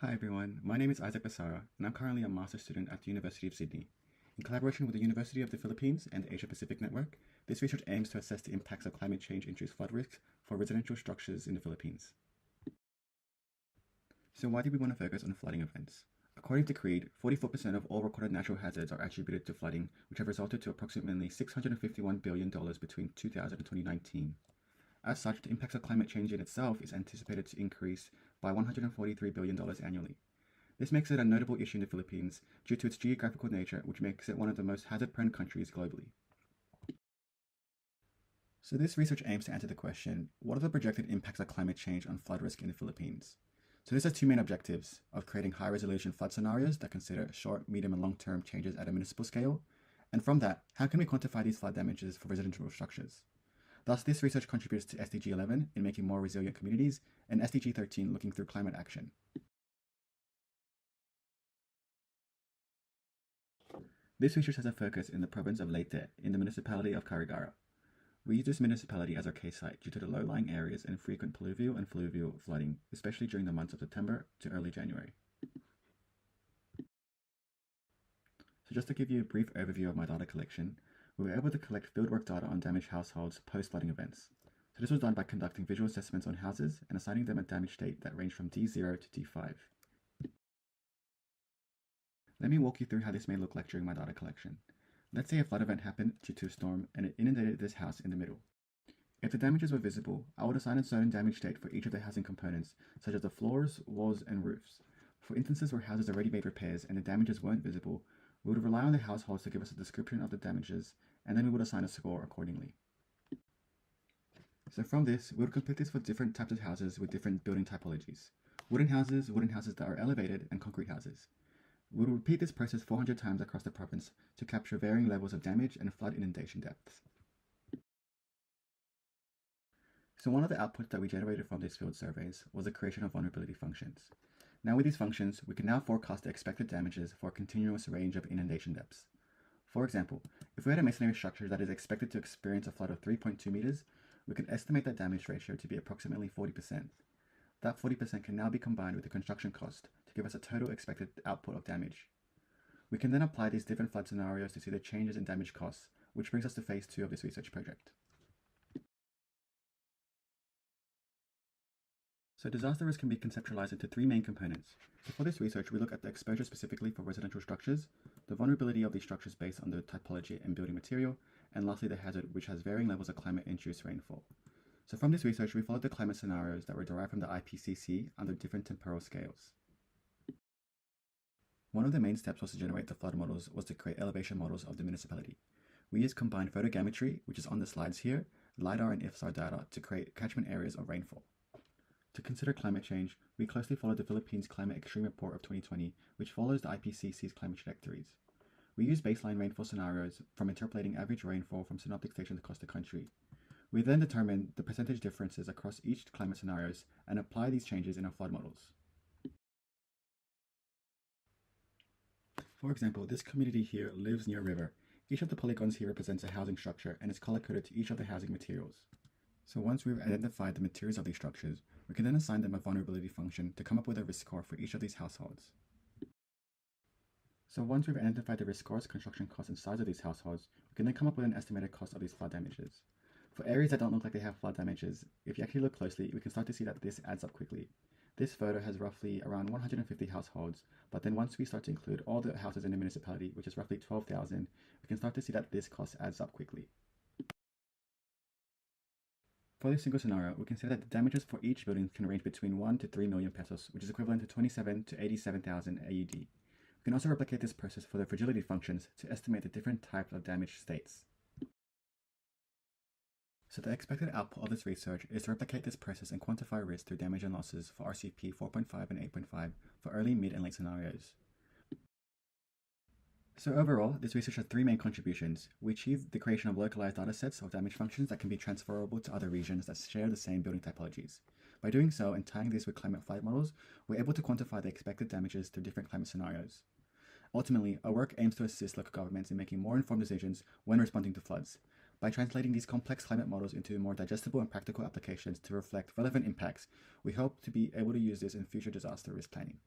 Hi everyone, my name is Isaac Basara, and I'm currently a master's student at the University of Sydney. In collaboration with the University of the Philippines and the Asia Pacific Network, this research aims to assess the impacts of climate change induced flood risks for residential structures in the Philippines. So why do we want to focus on flooding events? According to CREED, 44% of all recorded natural hazards are attributed to flooding, which have resulted to approximately $651 billion between 2000 and 2019. As such, the impacts of climate change in itself is anticipated to increase by $143 billion annually. This makes it a notable issue in the Philippines due to its geographical nature, which makes it one of the most hazard-prone countries globally. So this research aims to answer the question, what are the projected impacts of climate change on flood risk in the Philippines? So this has two main objectives of creating high-resolution flood scenarios that consider short, medium, and long-term changes at a municipal scale. And from that, how can we quantify these flood damages for residential structures? Thus, this research contributes to SDG 11 in making more resilient communities and SDG 13 looking through climate action. This research has a focus in the province of Leyte in the municipality of Carigara. We use this municipality as our case site due to the low-lying areas and frequent pluvial and fluvial flooding, especially during the months of September to early January. So just to give you a brief overview of my data collection, we were able to collect fieldwork data on damaged households post-flooding events. So this was done by conducting visual assessments on houses and assigning them a damage state that ranged from D0 to D5. Let me walk you through how this may look like during my data collection. Let's say a flood event happened due to a storm and it inundated this house in the middle. If the damages were visible, I would assign a certain damage state for each of the housing components, such as the floors, walls, and roofs. For instances where houses already made repairs and the damages weren't visible, we would rely on the households to give us a description of the damages, and then we would assign a score accordingly. So from this, we would complete this for different types of houses with different building typologies. Wooden houses that are elevated, and concrete houses. We will repeat this process 400 times across the province to capture varying levels of damage and flood inundation depths. So one of the outputs that we generated from these field surveys was the creation of vulnerability functions. Now with these functions, we can now forecast the expected damages for a continuous range of inundation depths. For example, if we had a masonry structure that is expected to experience a flood of 3.2 meters, we can estimate that damage ratio to be approximately 40%. That 40% can now be combined with the construction cost to give us a total expected output of damage. We can then apply these different flood scenarios to see the changes in damage costs, which brings us to phase 2 of this research project. So disaster risk can be conceptualized into three main components. So for this research, we look at the exposure specifically for residential structures, the vulnerability of these structures based on the typology and building material, and lastly the hazard, which has varying levels of climate-induced rainfall. So from this research, we followed the climate scenarios that were derived from the IPCC under different temporal scales. One of the main steps was to generate the flood models was to create elevation models of the municipality. We used combined photogrammetry, which is on the slides here, LiDAR and IFSAR data to create catchment areas of rainfall. To consider climate change, we closely followed the Philippines Climate Extreme Report of 2020, which follows the IPCC's climate trajectories. We used baseline rainfall scenarios from interpolating average rainfall from synoptic stations across the country. We then determined the percentage differences across each climate scenarios and apply these changes in our flood models. For example, this community here lives near a river. Each of the polygons here represents a housing structure and is color-coded to each of the housing materials. So once we've identified the materials of these structures, we can then assign them a vulnerability function to come up with a risk score for each of these households. So once we've identified the risk scores, construction costs, and size of these households, we can then come up with an estimated cost of these flood damages. For areas that don't look like they have flood damages, if you actually look closely, we can start to see that this adds up quickly. This photo has roughly around 150 households, but then once we start to include all the houses in the municipality, which is roughly 12,000, we can start to see that this cost adds up quickly. For this single scenario, we can say that the damages for each building can range between 1 to 3 million pesos, which is equivalent to 27 to 87,000 AED. We can also replicate this process for the fragility functions to estimate the different types of damage states. So the expected output of this research is to replicate this process and quantify risk through damage and losses for RCP 4.5 and 8.5 for early, mid, and late scenarios. So overall, this research has three main contributions. We achieved the creation of localized datasets of damage functions that can be transferable to other regions that share the same building typologies. By doing so and tying this with climate flight models, we're able to quantify the expected damages through different climate scenarios. Ultimately, our work aims to assist local governments in making more informed decisions when responding to floods. By translating these complex climate models into more digestible and practical applications to reflect relevant impacts, we hope to be able to use this in future disaster risk planning.